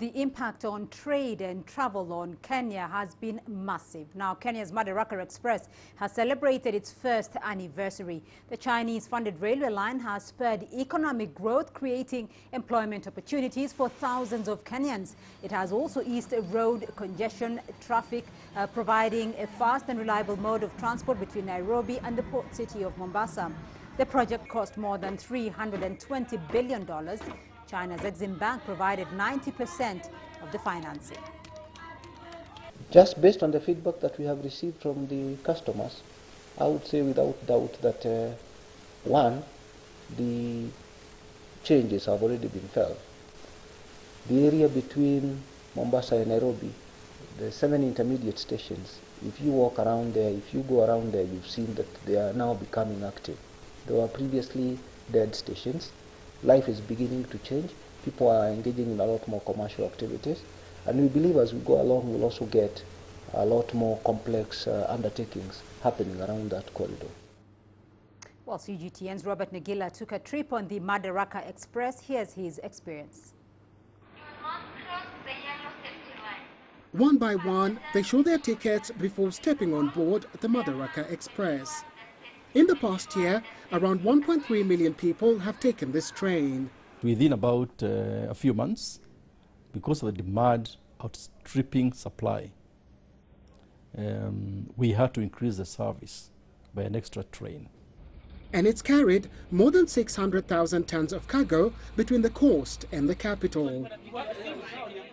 the impact on trade and travel on Kenya has been massive. Now, Kenya's Madaraka Express has celebrated its first anniversary. The Chinese-funded railway line has spurred economic growth, creating employment opportunities for thousands of Kenyans. It has also eased road congestion traffic, providing a fast and reliable mode of transport between Nairobi and the port city of Mombasa. The project cost more than $320 billion. China's Exim Bank provided 90% of the financing. Just based on the feedback that we have received from the customers, I would say without doubt that one, the changes have already been felt. The area between Mombasa and Nairobi, the 7 intermediate stations, if you walk around there, if you go around there, you've seen that they are now becoming active. They were previously dead stations. Life is beginning to change. People are engaging in a lot more commercial activities. And we believe as we go along, we'll also get a lot more complex undertakings happening around that corridor. Well, CGTN's Robert Negila took a trip on the Madaraka Express. Here's his experience. One by one, they show their tickets before stepping on board the Madaraka Express. In the past year, around 1.3 million people have taken this train. Within about a few months, because of the demand outstripping supply, we had to increase the service by an extra train. And it's carried more than 600,000 tons of cargo between the coast and the capital.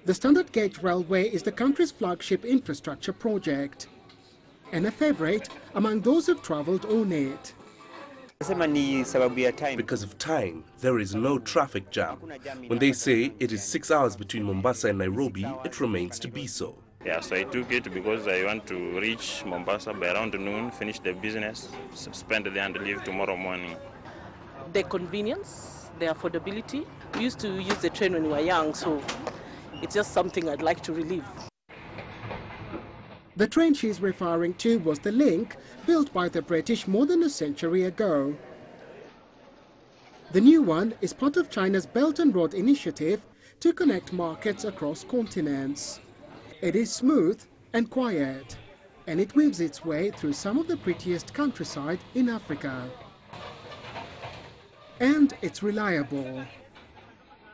The standard gauge railway is the country's flagship infrastructure project, and a favorite among those who've traveled on it. Because of time, there is no traffic jam. When they say it is 6 hours between Mombasa and Nairobi, it remains to be so. Yes, I took it because I want to reach Mombasa by around noon, finish the business, spend the day and leave tomorrow morning. The convenience, the affordability. We used to use the train when we were young, so it's just something I'd like to relive. The train she's referring to was the Link, built by the British more than a century ago. The new one is part of China's Belt and Road initiative to connect markets across continents. It is smooth and quiet, and it weaves its way through some of the prettiest countryside in Africa. And it's reliable.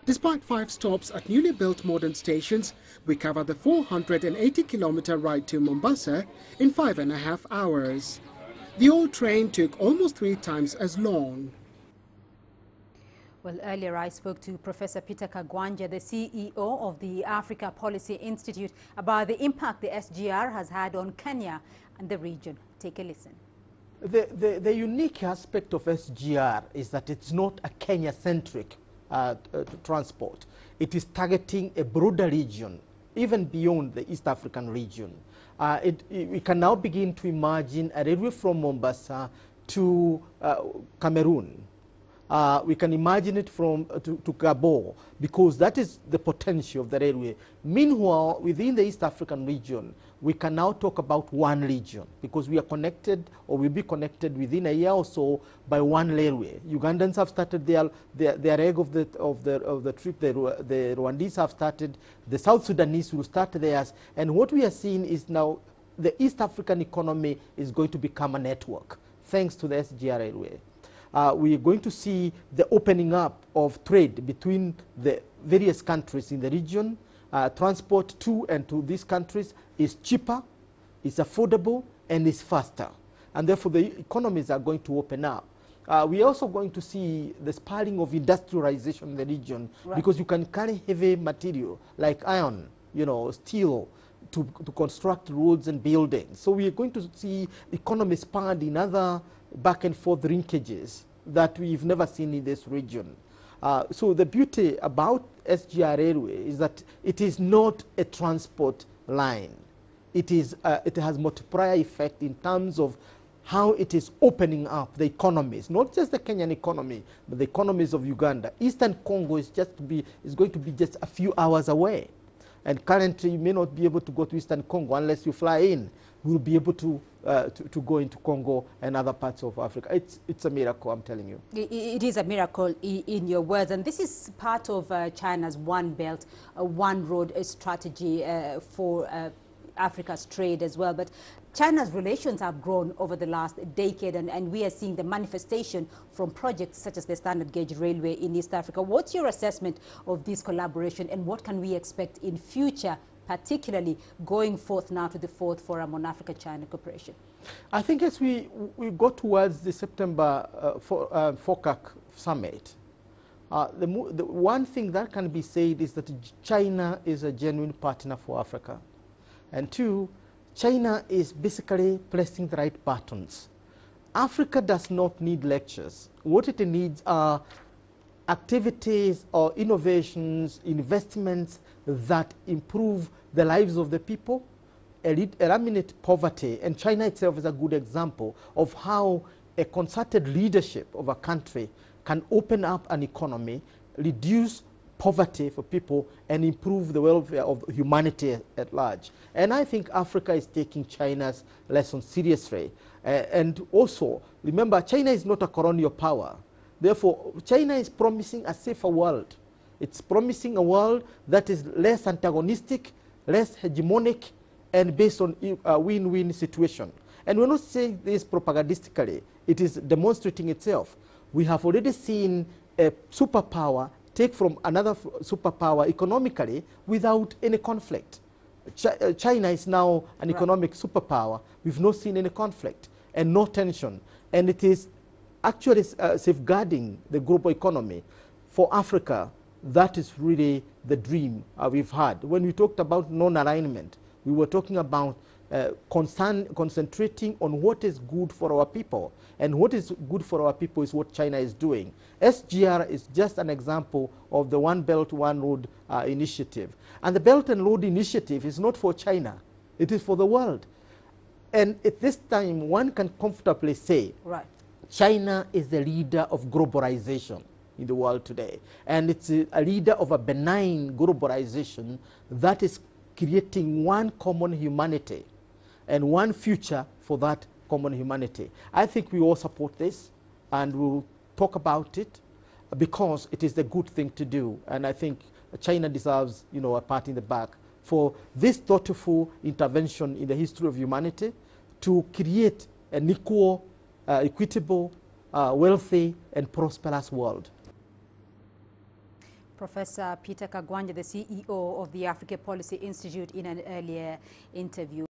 Despite 5 stops at newly built modern stations, we cover the 480-kilometer ride to Mombasa in 5.5 hours. The old train took almost 3 times as long. Well, earlier I spoke to Professor Peter Kagwanja, the CEO of the Africa Policy Institute, about the impact the SGR has had on Kenya and the region. Take a listen. The unique aspect of SGR is that it's not a Kenya-centric transport. It is targeting a broader region, even beyond the East African region. We can now begin to imagine a railway from Mombasa to Cameroon. We can imagine it from to Gabon, because that is the potential of the railway. Meanwhile, within the East African region, we can now talk about one region, because we are connected, or will be connected within a year or so by one railway. Ugandans have started their leg of the trip. The Rwandese have started. The South Sudanese will start theirs. And what we are seeing is now the East African economy is going to become a network, thanks to the SGR railway. We are going to see the opening up of trade between the various countries in the region. Transport to and to these countries is cheaper, is affordable, and is faster. And therefore, the economies are going to open up. We are also going to see the spurring of industrialization in the region, right, because you can carry heavy material like iron, steel, to construct roads and buildings. So we are going to see economy spurred in other back and forth linkages that we've never seen in this region. So the beauty about SGR Railway is that it is not a transport line. It has multiplier effect in terms of how it is opening up the economies, not just the Kenyan economy, but the economies of Uganda. Eastern Congo is going to be just a few hours away. And currently, you may not be able to go to Eastern Congo unless you fly in. We'll be able to go into Congo and other parts of Africa. It's a miracle, I'm telling you. It is a miracle in your words, and this is part of China's One Belt, One Road strategy for Africa's trade as well. But China's relations have grown over the last decade, and we are seeing the manifestation from projects such as the standard gauge railway in East Africa. What's your assessment of this collaboration, and what can we expect in future, particularly going forth now to the 4th Forum on Africa-China Cooperation? I think as we go towards the September FOCAC summit, the one thing that can be said is that China is a genuine partner for Africa. And two, China is basically pressing the right buttons. Africa does not need lectures. What it needs are activities or innovations, investments that improve the lives of the people, eliminate poverty. And China itself is a good example of how a concerted leadership of a country can open up an economy, reduce poverty for people, and improve the welfare of humanity at large. And I think Africa is taking China's lesson seriously. And also, remember, China is not a colonial power. Therefore, China is promising a safer world. It's promising a world that is less antagonistic, less hegemonic, and based on a win-win situation. And we're not saying this propagandistically. It is demonstrating itself. We have already seen a superpower take from another superpower economically without any conflict. China is now an economic superpower. We've not seen any conflict and no tension. And it is actually safeguarding the global economy. For Africa, that is really the dream we've had. When we talked about non-alignment, we were talking about concentrating on what is good for our people. And what is good for our people is what China is doing. SGR is just an example of the One Belt, One Road initiative. And the Belt and Road initiative is not for China. It is for the world. And at this time, one can comfortably say, China is the leader of globalization in the world today. And it's a leader of a benign globalization that is creating one common humanity and one future for that common humanity. I think we all support this, and we'll talk about it because it is the good thing to do. And I think China deserves, a pat in the back for this thoughtful intervention in the history of humanity to create an equal, equitable, wealthy, and prosperous world. Professor Peter Kagwanja, the CEO of the Africa Policy Institute, in an earlier interview.